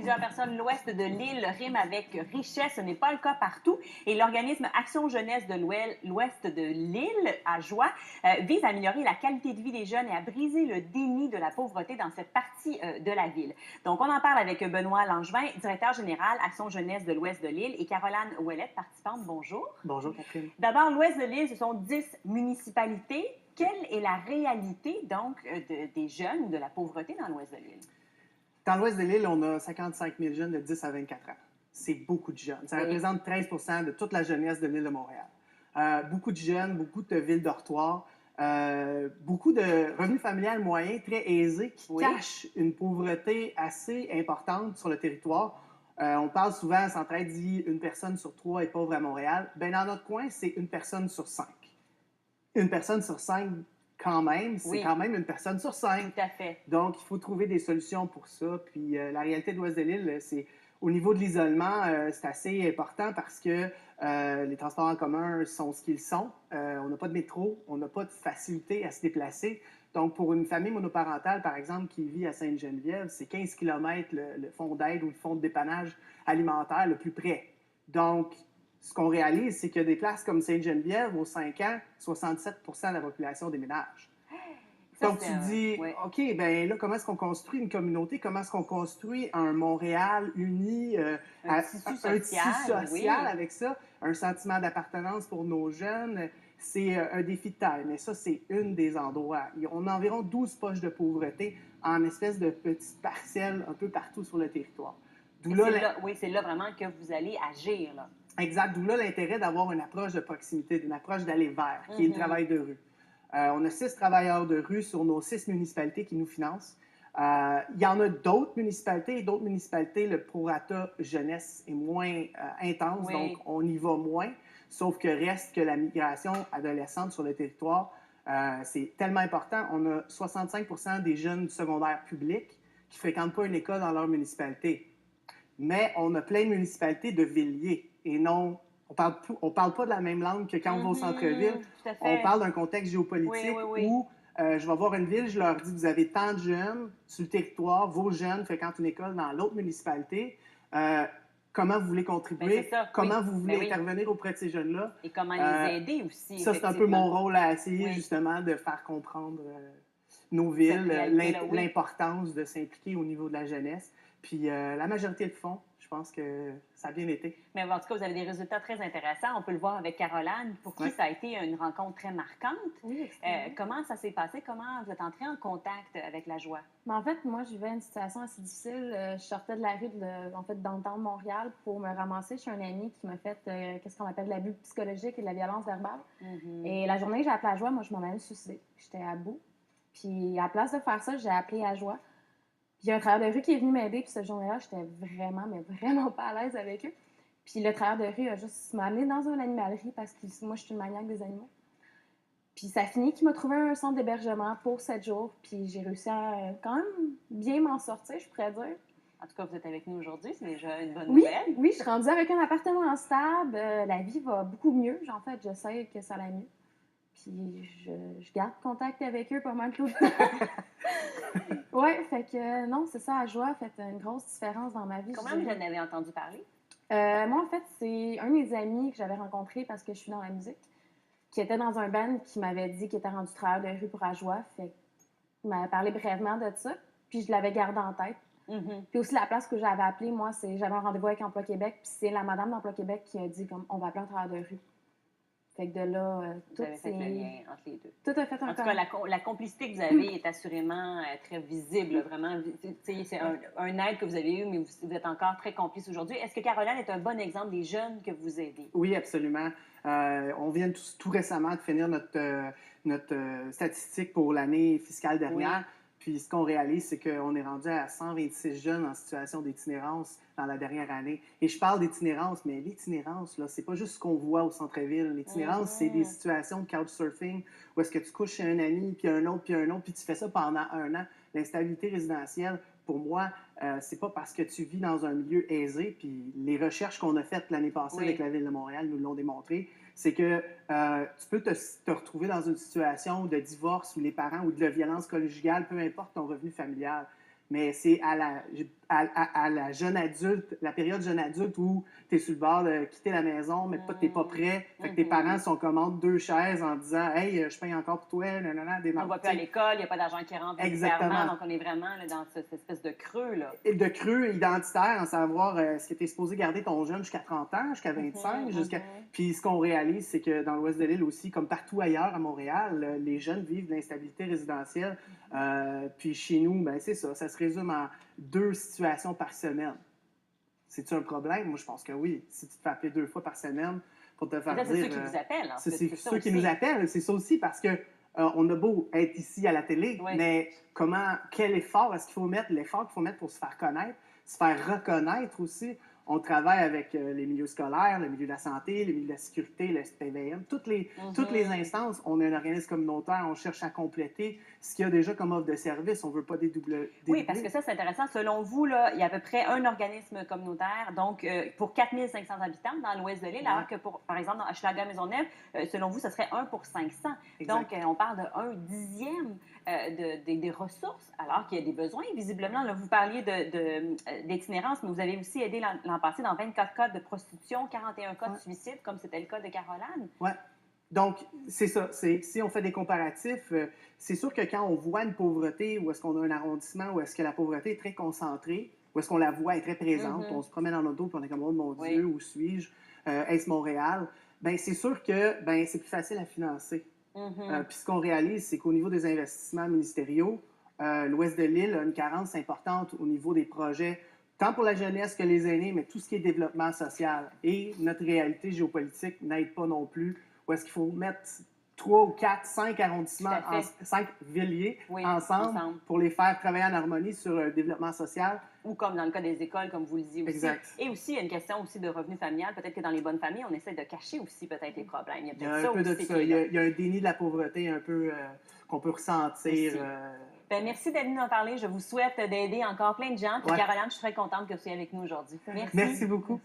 plusieurs personnes, l'ouest de l'île rime avec richesse. Ce n'est pas le cas partout. Et l'organisme Action Jeunesse de l'ouest de l'île, à Joie, vise à améliorer la qualité de vie des jeunes et à briser le déni de la pauvreté dans cette partie de la ville. Donc, on en parle avec Benoît Langevin, directeur général Action Jeunesse de l'ouest de l'île, et Caroline Ouellette, participante. Bonjour. Bonjour, Catherine. D'abord, l'ouest de l'île, ce sont 10 municipalités. Quelle est la réalité, donc, des jeunes ou de la pauvreté dans l'ouest de l'île? Dans l'ouest de l'île, on a 55 000 jeunes de 10 à 24 ans. C'est beaucoup de jeunes. Ça représente 13 de toute la jeunesse de l'île de Montréal. Beaucoup de jeunes, beaucoup de villes dortoirs, beaucoup de revenus familiales moyens, très aisés, qui cachent une pauvreté assez importante sur le territoire. On parle souvent, Centraide dit une personne sur 3 est pauvre à Montréal. Bien, dans notre coin, c'est une personne sur 5. Une personne sur 5, quand même, c'est quand même une personne sur 5. Tout à fait. Donc, il faut trouver des solutions pour ça. Puis, la réalité de l'ouest de l'île, c'est au niveau de l'isolement, c'est assez important parce que les transports en commun sont ce qu'ils sont. On n'a pas de métro, on n'a pas de facilité à se déplacer. Donc, pour une famille monoparentale, par exemple, qui vit à Sainte-Geneviève, c'est 15 km le fonds d'aide ou le fonds de dépannage alimentaire le plus près. Donc, ce qu'on réalise, c'est que des places comme Sainte-Geneviève, aux 5 ans, 67 de la population déménage. Donc, tu dis, OK, bien là, comment est-ce qu'on construit une communauté? Comment est-ce qu'on construit un Montréal uni, un tissu social avec ça, un sentiment d'appartenance pour nos jeunes? C'est un défi de taille, mais ça, c'est une des endroits. On a environ 12 poches de pauvreté en espèce de petites parcelles un peu partout sur le territoire. C'est là vraiment que vous allez agir, là. Exact. D'où là l'intérêt d'avoir une approche de proximité, une approche d'aller vers, qui est le travail de rue. On a 6 travailleurs de rue sur nos 6 municipalités qui nous financent. Il y en a d'autres municipalités. D'autres municipalités, le prorata jeunesse est moins intense, donc on y va moins. Sauf que reste que la migration adolescente sur le territoire, c'est tellement important. On a 65 des jeunes du secondaire public qui ne fréquentent pas une école dans leur municipalité. Mais on a plein de municipalités de villiers. Et non, on parle pas de la même langue que quand on va au centre-ville. On parle d'un contexte géopolitique où je vais voir une ville, je leur dis, vous avez tant de jeunes sur le territoire, vos jeunes fréquentent une école dans l'autre municipalité. Comment vous voulez contribuer? Comment vous voulez intervenir auprès de ces jeunes-là? Et comment les aider aussi. Ça, c'est un peu mon rôle à essayer justement de faire comprendre nos villes, l'importance de s'impliquer au niveau de la jeunesse. Puis la majorité le font. Je pense que ça a bien été. Mais en tout cas, vous avez des résultats très intéressants. On peut le voir avec Caroline, pour qui ça a été une rencontre très marquante. Oui, comment ça s'est passé? Comment vous êtes entré en contact avec la Joie? En fait, moi, je vivais une situation assez difficile. Je sortais de la rue, dans Montréal, pour me ramasser chez un ami qui m'a fait qu'est-ce qu'on appelle de l'abus psychologique et de la violence verbale. Et la journée que j'ai appelé à Joie, moi, je m'en allais me suicider. J'étais à bout. Puis, à la place de faire ça, j'ai appelé à Joie. Puis il y a un travailleur de rue qui est venu m'aider, puis cette journée-là, j'étais vraiment pas à l'aise avec eux. Puis le travailleur de rue a juste m'amené dans une animalerie parce que moi, je suis une maniaque des animaux. Puis ça a fini qu'il m'a trouvé un centre d'hébergement pour 7 jours, puis j'ai réussi à quand même bien m'en sortir, je pourrais dire. En tout cas, vous êtes avec nous aujourd'hui, c'est déjà une bonne nouvelle. Oui, je suis rendue avec un appartement stable, la vie va beaucoup mieux. En fait, je sais que ça allait mieux. Puis je garde contact avec eux pas mal tout le temps. Oui, fait que non, c'est ça, à Joie a fait une grosse différence dans ma vie. Comment vous en avez entendu parler? Moi, en fait, c'est un de mes amis que j'avais rencontré parce que je suis dans la musique, qui était dans un band qui m'avait dit qu'il était rendu travailleur de rue pour Ajoie. Fait qu'il m'avait parlé brièvement de ça, puis je l'avais gardé en tête. Puis aussi, la place que j'avais appelée, moi, j'avais un rendez-vous avec Emploi Québec, puis c'est la madame d'Emploi Québec qui a dit on va appeler un travailleur de rue. Fait que de là, vous avez fait le lien entre les deux. Tout a fait un En tout cas, la complicité que vous avez est assurément très visible. Vraiment, c'est un aide que vous avez eu, mais vous êtes encore très complice aujourd'hui. Est-ce que Caroline est un bon exemple des jeunes que vous aidez? Oui, absolument. On vient tout récemment de finir notre statistique pour l'année fiscale dernière. Puis ce qu'on réalise, c'est qu'on est rendu à 126 jeunes en situation d'itinérance dans la dernière année. Et je parle d'itinérance, mais l'itinérance, là, c'est pas juste ce qu'on voit au centre-ville. L'itinérance, c'est des situations de couchsurfing où est-ce que tu couches chez un ami, puis un autre, puis tu fais ça pendant 1 an. L'instabilité résidentielle, pour moi, c'est pas parce que tu vis dans un milieu aisé, puis les recherches qu'on a faites l'année passée avec la Ville de Montréal nous l'ont démontré, c'est que tu peux te retrouver dans une situation de divorce où les parents ou de violence conjugale, peu importe ton revenu familial. mais c'est à la jeune adulte, la période jeune adulte où tu es sur le bord de quitter la maison, mais tu n'es pas prêt. Fait que tes parents sont commandent 2 chaises en disant « Hey, je paye encore pour toi, nanana, des On ne va plus à l'école, il n'y a pas d'argent qui rentre nécessairement, donc on est vraiment là, dans cette espèce de creux. Là. Et de creux identitaire, en savoir est-ce que tu es supposé garder ton jeune jusqu'à 30 ans, jusqu'à 25, Puis ce qu'on réalise, c'est que dans l'ouest de l'île aussi, comme partout ailleurs à Montréal, les jeunes vivent de l'instabilité résidentielle. Puis chez nous, ben c'est ça se résume en 2 situations par semaine. C'est-tu un problème? Moi, je pense que oui. Si tu te fais appeler 2 fois par semaine pour te faire dire... C'est ceux qui vous appellent. C'est ceux qui nous appellent. C'est ça aussi parce que on a beau être ici à la télé, mais quel effort est-ce qu'il faut mettre? L'effort qu'il faut mettre pour se faire connaître, se faire reconnaître aussi. On travaille avec les milieux scolaires, le milieu de la santé, le milieu de la sécurité, le SPVM, toutes les instances. On est un organisme communautaire, on cherche à compléter ce qu'il y a déjà comme offre de service. On ne veut pas dédoubler. Oui, parce que ça, c'est intéressant. Selon vous, là, il y a à peu près un organisme communautaire, donc pour 4500 habitants dans l'ouest de l'île, alors que, par exemple, dans Hochelaga-Maisonneuve, selon vous, ce serait 1 pour 500. Exact. Donc, on parle de 1/10 des ressources, alors qu'il y a des besoins. Visiblement, là, vous parliez d'itinérance, mais vous avez aussi aidé l'an passé dans 24 cas de prostitution, 41 cas de suicide, comme c'était le cas de Caroline. Oui. Donc, c'est ça. Si on fait des comparatifs, c'est sûr que quand on voit une pauvreté, où est-ce qu'on a un arrondissement, où est-ce que la pauvreté est très concentrée, où est-ce qu'on la voit, est très présente, on se promène en auto, puis on est comme « Oh mon Dieu, où suis-je? Est-ce Montréal? » Bien, c'est sûr que c'est plus facile à financer. Puis ce qu'on réalise, c'est qu'au niveau des investissements ministériaux, l'ouest de l'île a une carence importante au niveau des projets, tant pour la jeunesse que les aînés, mais tout ce qui est développement social. Et notre réalité géopolitique n'aide pas non plus. Où est-ce qu'il faut mettre 3 ou 4, 5 arrondissements, 5 villiers ensemble pour les faire travailler en harmonie sur le développement social. Ou comme dans le cas des écoles, comme vous le disiez aussi. Exact. Et aussi, il y a une question aussi de revenu familial. Peut-être que dans les bonnes familles, on essaie de cacher aussi peut-être les problèmes. Il y a un peu de ça. Il y a un déni de la pauvreté un peu qu'on peut ressentir. Bien, merci d'être venu en parler. Je vous souhaite d'aider encore plein de gens. Puis Caroline, je suis très contente que tu sois avec nous aujourd'hui. Merci beaucoup.